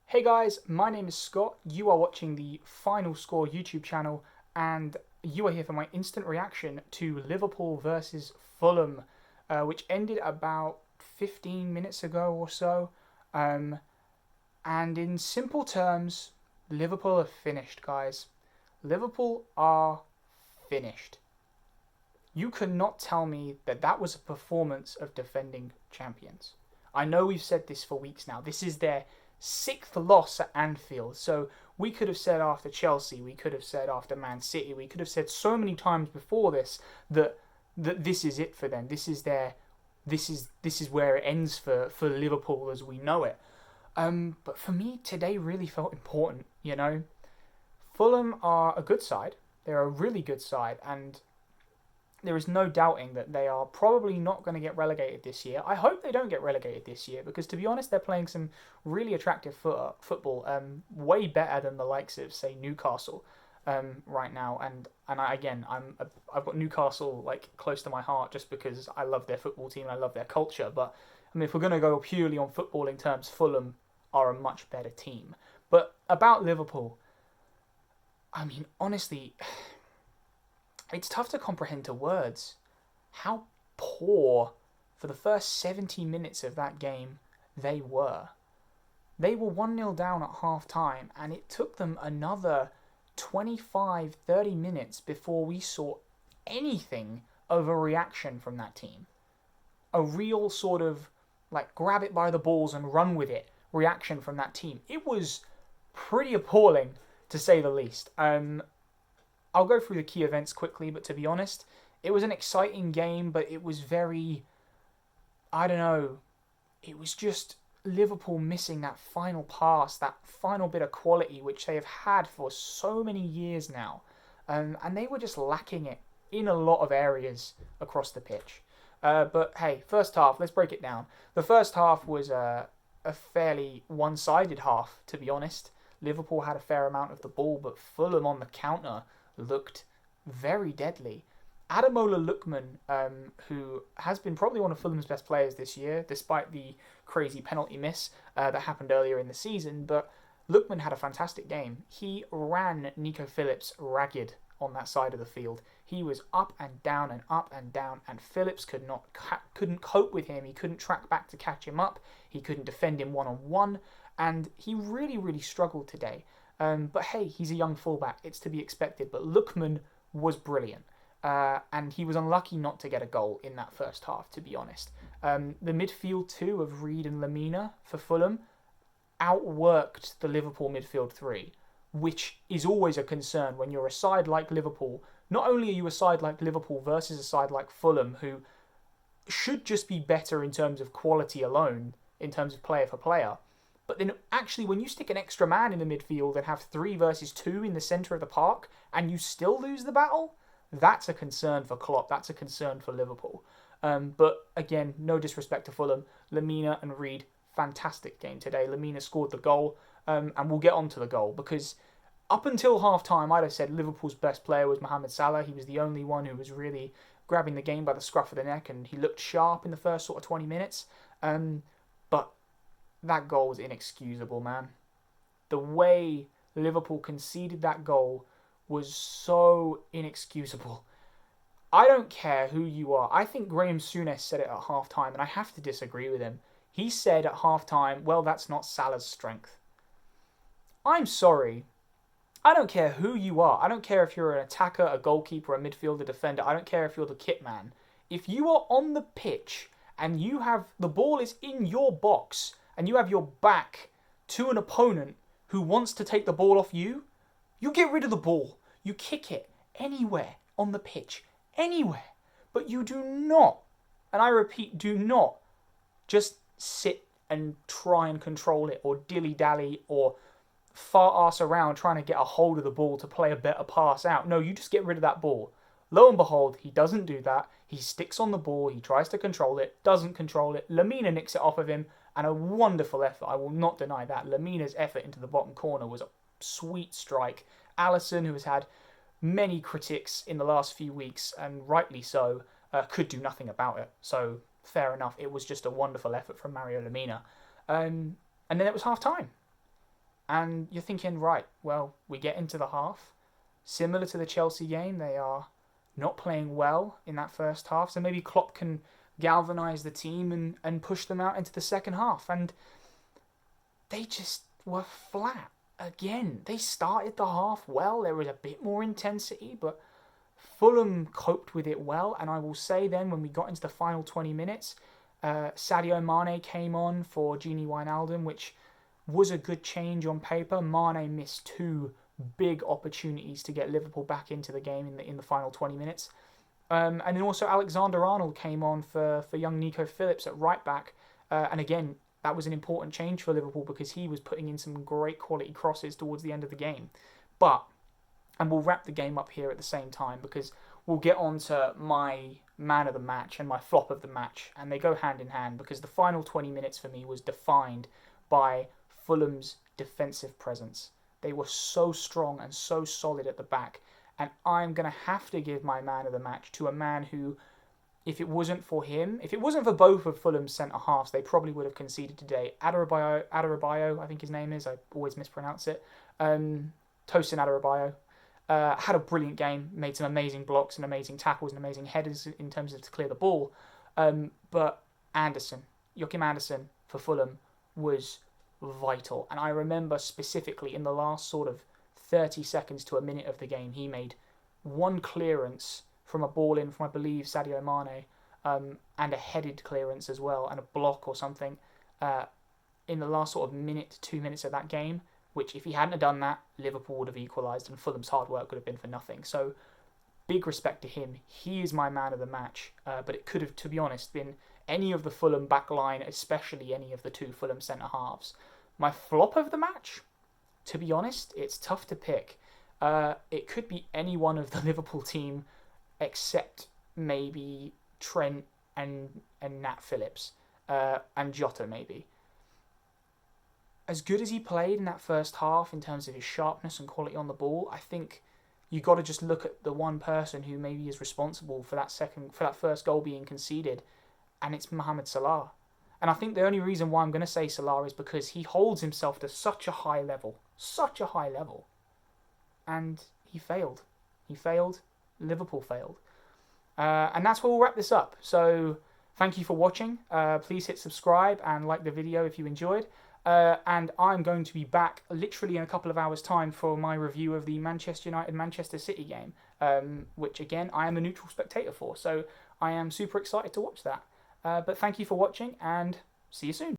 Hey guys, my name is Scott. You are watching the Final Score YouTube channel, and you are here for my instant reaction to Liverpool versus Fulham, which ended about 15 minutes ago or so. Um, and in simple terms, Liverpool are finished, guys. Liverpool are finished. You cannot tell me that that was a performance of defending champions. I know we've said this for weeks now. This is their sixth loss at Anfield. So we could have said after Chelsea, we could have said after Man City, we could have said so many times before this that this is it for them. This is where it ends for Liverpool as we know it. But for me, today really felt important. Fulham are a good side. They're a really good side, and there is no doubting that they are probably not going to get relegated this year. I hope they don't get relegated this year because, to be honest, they're playing some really attractive football, way better than the likes of, say, Newcastle right now. I've got Newcastle like close to my heart just because I love their football team and I love their culture. But I mean, if we're going to go purely on footballing terms, Fulham are a much better team. But about Liverpool, I mean, honestly, it's tough to comprehend to words how poor for the first 70 minutes of that game they were. They were 1-0 down at half time, and it took them another 25-30 minutes before we saw anything of a reaction from that team. A real sort of like grab it by the balls and run with it reaction from that team. It was pretty appalling, to say the least. I'll go through the key events quickly, but to be honest, it was an exciting game, but it was very, I don't know, it was just Liverpool missing that final pass, that final bit of quality, which they have had for so many years now. And they were just lacking it in a lot of areas across the pitch. But hey, first half, let's break it down. The first half was a fairly one-sided half, to be honest. Liverpool had a fair amount of the ball, but Fulham on the counter looked very deadly. Ademola Lookman, who has been probably one of Fulham's best players this year, despite the crazy penalty miss that happened earlier in the season, but Lookman had a fantastic game. He ran Nico Phillips ragged on that side of the field. He was up and down and up and down, and Phillips couldn't cope with him. He couldn't track back to catch him up. He couldn't defend him one-on-one, and he really, really struggled today. But hey, he's a young fullback. It's to be expected. But Lookman was brilliant. And he was unlucky not to get a goal in that first half, to be honest. The midfield two of Reed and Lamina for Fulham outworked the Liverpool midfield three, which is always a concern when you're a side like Liverpool. Not only are you a side like Liverpool versus a side like Fulham, who should just be better in terms of quality alone, in terms of player for player, but then actually when you stick an extra man in the midfield and have 3 versus 2 in the centre of the park and you still lose the battle, that's a concern for Klopp. That's a concern for Liverpool. But again, no disrespect to Fulham. Lamina and Reed, fantastic game today. Lamina scored the goal, and we'll get on to the goal because up until half-time, I'd have said Liverpool's best player was Mohamed Salah. He was the only one who was really grabbing the game by the scruff of the neck, and he looked sharp in the first sort of 20 minutes. But that goal was inexcusable, man. The way Liverpool conceded that goal was so inexcusable. I don't care who you are. I think Graham Souness said it at half-time, and I have to disagree with him. He said at half-time, well, that's not Salah's strength. I'm sorry. I don't care who you are. I don't care if you're an attacker, a goalkeeper, a midfielder, defender. I don't care if you're the kit man. If you are on the pitch and you have the ball is in your box and you have your back to an opponent who wants to take the ball off you, you get rid of the ball. You kick it anywhere on the pitch, anywhere. But you do not, and I repeat, do not just sit and try and control it or dilly-dally or fart-ass around trying to get a hold of the ball to play a better pass out. No, you just get rid of that ball. Lo and behold, he doesn't do that. He sticks on the ball. He tries to control it, doesn't control it. Lamina nicks it off of him, and a wonderful effort. I will not deny that. Lamina's effort into the bottom corner was a sweet strike. Alisson, who has had many critics in the last few weeks, and rightly so, could do nothing about it. So, fair enough. It was just a wonderful effort from Mario Lamina. And then it was half-time. And you're thinking, right, well, we get into the half. Similar to the Chelsea game, they are not playing well in that first half. So maybe Klopp can galvanise the team and push them out into the second half. And they just were flat again. They started the half well. There was a bit more intensity, but Fulham coped with it well. And I will say then, when we got into the final 20 minutes, Sadio Mane came on for Gini Wijnaldum, which was a good change on paper. Mane missed two big opportunities to get Liverpool back into the game in the final 20 minutes. And then also Alexander-Arnold came on for young Nico Phillips at right back. And again, that was an important change for Liverpool because he was putting in some great quality crosses towards the end of the game. And we'll wrap the game up here at the same time because we'll get on to my man of the match and my flop of the match. And they go hand in hand because the final 20 minutes for me was defined by Fulham's defensive presence. They were so strong and so solid at the back. And I'm going to have to give my man of the match to a man who, if it wasn't for him, if it wasn't for both of Fulham's centre-halves, they probably would have conceded today. Adarabioyo, I think his name is. I always mispronounce it. Tosin Adarabioyo. Had a brilliant game, made some amazing blocks and amazing tackles and amazing headers in terms of to clear the ball. But Joachim Andersen for Fulham was vital. And I remember specifically in the last sort of 30 seconds to a minute of the game, he made one clearance from a ball in from, I believe, Sadio Mane, and a headed clearance as well, and a block or something in the last sort of minute to 2 minutes of that game, which if he hadn't have done that, Liverpool would have equalised and Fulham's hard work would have been for nothing. So big respect to him. He is my man of the match, but it could have, to be honest, been any of the Fulham back line, especially any of the two Fulham centre-halves. My flop of the match, to be honest, it's tough to pick. It could be any one of the Liverpool team except maybe Trent and Nat Phillips and Jota maybe. As good as he played in that first half in terms of his sharpness and quality on the ball, I think you got to just look at the one person who maybe is responsible for that first goal being conceded, and it's Mohamed Salah. And I think the only reason why I'm going to say Salah is because he holds himself to such a high level, and he failed. Liverpool failed. And that's where we'll wrap this up. So thank you for watching. Please hit subscribe and like the video if you enjoyed. And I'm going to be back literally in a couple of hours' time for my review of the Manchester United-Manchester City game, which, again, I am a neutral spectator for. So I am super excited to watch that. But thank you for watching, and see you soon.